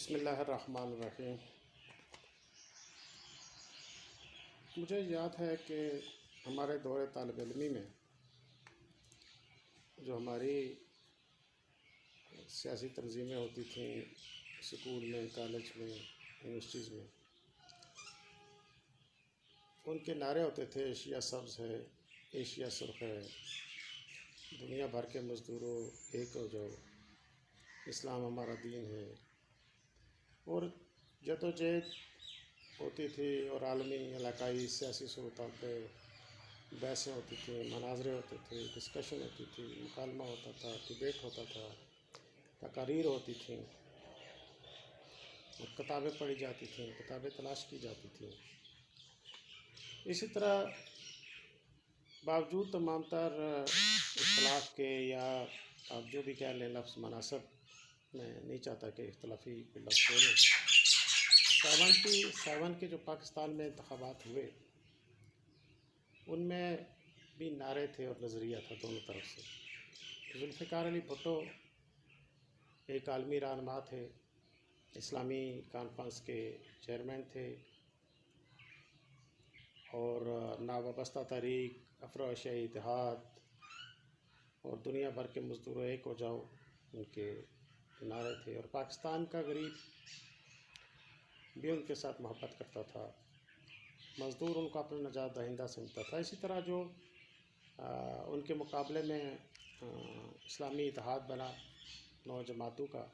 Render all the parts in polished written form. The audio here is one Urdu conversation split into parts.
بسم اللہ الرحمن الرحیم۔ مجھے یاد ہے کہ ہمارے دور طالب علمی میں جو ہماری سیاسی تنظیمیں ہوتی تھیں اسکول میں، کالج میں، یونیورسٹیز میں، ان کے نعرے ہوتے تھے ایشیا سبز ہے، ایشیا سرخ ہے، دنیا بھر کے مزدوروں ایک ہو جاؤ، اسلام ہمارا دین ہے، اور جدوجہد ہوتی تھی اور عالمی علاقائی سیاسی صورتحال پہ بحثیں ہوتی تھیں، مناظرے ہوتے تھے، ڈسکشن ہوتی تھی، مکالمہ ہوتا تھا، ڈیبیٹ ہوتا تھا، تقاریر ہوتی تھیں اور کتابیں پڑھی جاتی تھیں، کتابیں تلاش کی جاتی تھیں۔ اسی طرح باوجود تمام تر اختلاف کے، یا آپ جو بھی کہہ لیں، لفظ مناسب میں نہیں چاہتا کہ اختلافی لفظ بولیں، 77 کے جو پاکستان میں انتخابات ہوئے ان میں بھی نعرے تھے اور نظریہ تھا دونوں طرف سے۔ ذوالفقار علی بھٹو ایک عالمی رہنما تھے، اسلامی کانفرنس کے چیئرمین تھے، اور ناوابستہ تحریک، افرا ایشیائی اتحاد اور دنیا بھر کے مزدوروں ایک ہو جاؤ ان کے نعرے تھے، اور پاکستان کا غریب بھی ان کے ساتھ محبت کرتا تھا، مزدور ان کو اپنا نجات دہندہ سمجھتا تھا۔ اسی طرح جو ان کے مقابلے میں اسلامی اتحاد بنا 9 جماعتوں کا،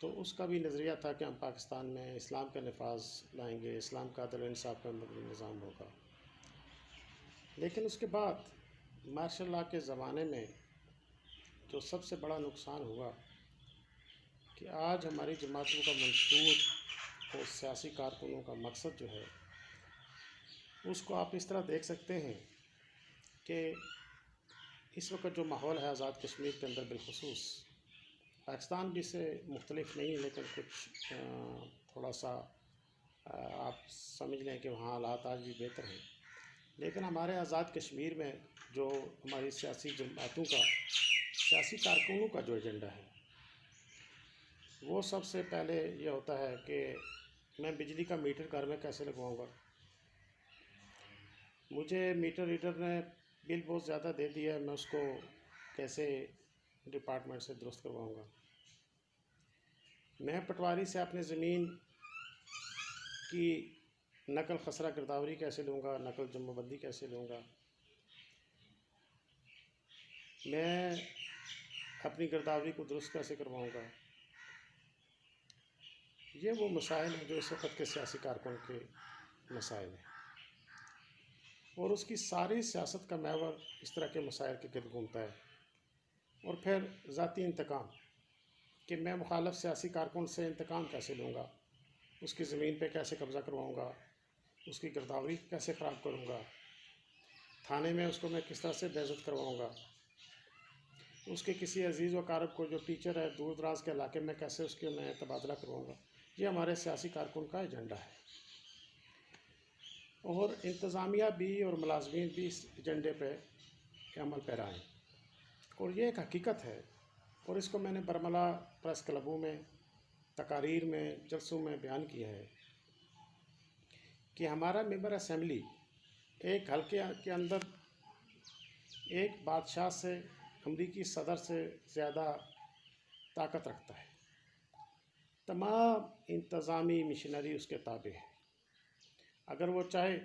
تو اس کا بھی نظریہ تھا کہ ہم پاکستان میں اسلام کا نفاذ لائیں گے، اسلام کا عدل و انصاف کا مبنی نظام ہوگا۔ لیکن اس کے بعد مارشل لاء کے زمانے میں جو سب سے بڑا نقصان ہوا کہ آج ہماری جماعتوں کا منشور اور سیاسی کارکنوں کا مقصد جو ہے، اس کو آپ اس طرح دیکھ سکتے ہیں کہ اس وقت جو ماحول ہے آزاد کشمیر کے اندر، بالخصوص پاکستان بھی سے مختلف نہیں، لیکن کچھ تھوڑا سا آپ سمجھ لیں کہ وہاں حالات آج بھی بہتر ہیں، لیکن ہمارے آزاد کشمیر میں جو ہماری سیاسی جماعتوں کا، سیاسی کارکنوں کا جو ایجنڈا ہے، وہ سب سے پہلے یہ ہوتا ہے کہ میں بجلی کا میٹر گھر میں کیسے لگواؤں گا، مجھے میٹر ریڈر نے بل بہت زیادہ دے دیا ہے، میں اس کو کیسے ڈپارٹمنٹ سے درست کرواؤں گا، میں پٹواری سے اپنے زمین کی نقل خسرہ گرداوری کیسے لوں گا، نقل جمع بندی کیسے لوں گا، میں اپنی گرداوری کو درست کیسے کرواؤں گا۔ یہ وہ مسائل ہیں جو اس وقت کے سیاسی کارکن کے مسائل ہیں، اور اس کی ساری سیاست کا محور اس طرح کے مسائل کے گرد گھومتا ہے۔ اور پھر ذاتی انتقام، کہ میں مخالف سیاسی کارکن سے انتقام کیسے لوں گا، اس کی زمین پہ کیسے قبضہ کرواؤں گا، اس کی گرداوری کیسے خراب کروں گا، تھانے میں اس کو میں کس طرح سے بے عزت کرواؤں گا، اس کے کسی عزیز و اقارب کو جو ٹیچر ہے دور دراز کے علاقے میں کیسے اس کے میں تبادلہ کرواؤں گا۔ یہ ہمارے سیاسی کارکن کا ایجنڈا ہے، اور انتظامیہ بھی اور ملازمین بھی اس ایجنڈے پہ عمل پیرا ہیں، اور یہ ایک حقیقت ہے، اور اس کو میں نے برملا پریس کلبوں میں، تقاریر میں، جلسوں میں بیان کیا ہے کہ ہمارا ممبر اسمبلی ایک حلقے کے اندر ایک بادشاہ سے، امریکی صدر سے زیادہ طاقت رکھتا ہے، تمام انتظامی مشینری اس کے تابع ہے، اگر وہ چاہے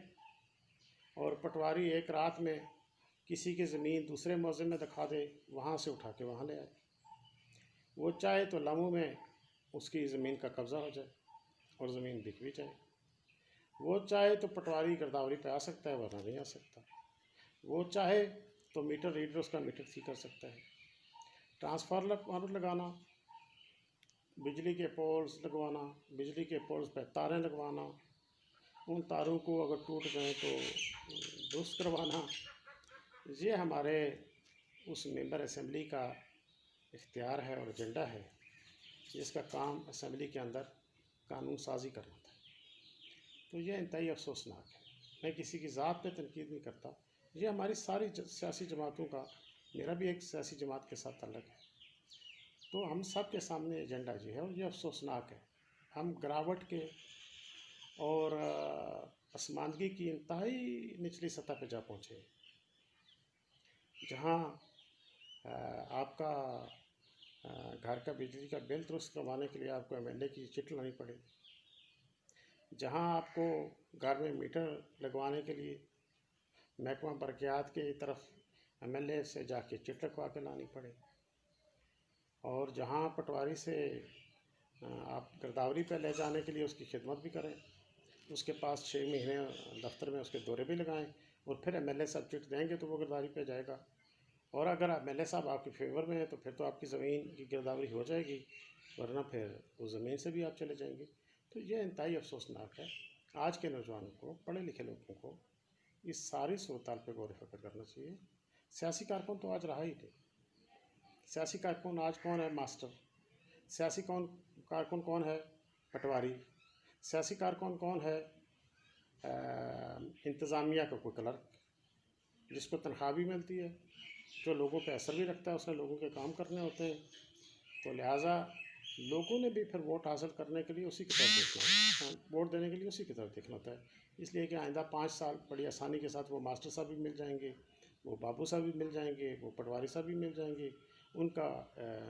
اور پٹواری ایک رات میں کسی کی زمین دوسرے موضع میں دکھا دے، وہاں سے اٹھا کے وہاں لے آئے، وہ چاہے تو لمحوں میں اس کی زمین کا قبضہ ہو جائے اور زمین بک بھی جائے، وہ چاہے تو پٹواری گرداوری پہ آ سکتا ہے ورنہ نہیں آ سکتا، وہ چاہے تو میٹر ریڈر اس کا میٹر ٹھیک کر سکتا ہے، ٹرانسفارمر لگانا، بجلی کے پولز لگوانا، بجلی کے پولز پہ تاریں لگوانا، ان تاروں کو اگر ٹوٹ گئے تو درست کروانا، یہ ہمارے اس ممبر اسمبلی کا اختیار ہے اور ایجنڈا ہے، جس کا کام اسمبلی کے اندر قانون سازی کرنا تھا۔ تو یہ انتہائی افسوسناک ہے، میں کسی کی ذات پہ تنقید نہیں کرتا، یہ ہماری ساری سیاسی جماعتوں کا، میرا بھی ایک سیاسی جماعت کے ساتھ تعلق ہے، تو ہم سب کے سامنے ایجنڈا جو ہے یہ افسوسناک ہے. ہم گراوٹ کے اور پسماندگی کی انتہائی نچلی سطح پہ جا پہنچے، جہاں آپ کا گھر کا بجلی کا بل درست کروانے کے لیے آپ کو ایم ایل اے کی چٹ لانی پڑے، جہاں آپ کو گھر میں میٹر لگوانے کے لیے محکمہ برقیات کی طرف ایم ایل اے سے جا کے چٹ لگوا کے لانی پڑے، اور جہاں پٹواری سے آپ گرداوری پہ لے جانے کے لیے اس کی خدمت بھی کریں، اس کے پاس 6 مہینے دفتر میں اس کے دورے بھی لگائیں، اور پھر ایم ایل اے صاحب چٹ دیں گے تو وہ گرداوری پہ جائے گا. اور اگر ایم ایل اے صاحب آپ کے فیور میں ہیں تو پھر تو آپ کی زمین کی گرداوری ہو جائے گی، ورنہ پھر اس زمین سے بھی آپ چلے جائیں گے. تو یہ انتہائی افسوسناک ہے. آج کے نوجوانوں کو، پڑھے لکھے لوگوں کو اس ساری صورتحال پہ غور و فکر کرنا چاہیے. سیاسی کارکن تو آج رہا ہی نہیں. سیاسی کارکن آج کون ہے؟ ماسٹر. سیاسی کارکن کون ہے؟ پٹواری. سیاسی کارکن کون ہے؟ انتظامیہ کا کوئی کلرک جس کو تنخواہ بھی ملتی ہے، جو لوگوں پہ اثر بھی رکھتا ہے، اس نے لوگوں کے کام کرنے ہوتے ہیں. تو لہٰذا لوگوں نے بھی پھر ووٹ حاصل کرنے کے لیے اسی کی طرف دیکھنا ہے، ووٹ دینے کے لیے اسی کی طرف دیکھنا ہوتا ہے. اس لیے کہ آئندہ 5 سال بڑی آسانی کے ساتھ وہ ماسٹر صاحب بھی مل جائیں گے، وہ بابو صاحب بھی مل جائیں گے، وہ پٹواری صاحب بھی مل جائیں گے. ان کا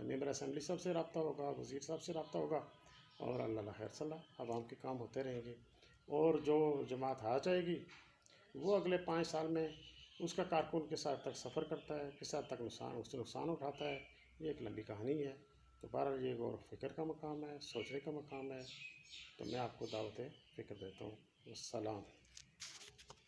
ممبر اسمبلی صاحب سے رابطہ ہوگا، وزیر صاحب سے رابطہ ہوگا، اور اللہ خیر صلاح عوام کے کام ہوتے رہیں گے. اور جو جماعت ہار جائے گی وہ اگلے 5 سال میں اس کا کارکن کس حد تک سفر کرتا ہے، کس حد تک اس سے نقصان اٹھاتا ہے، یہ ایک لمبی کہانی ہے. تو بہرحال یہ غور و فکر کا مقام ہے، سوچنے کا مقام ہے. تو میں آپ کو دعوت فکر دیتا ہوں. السلام.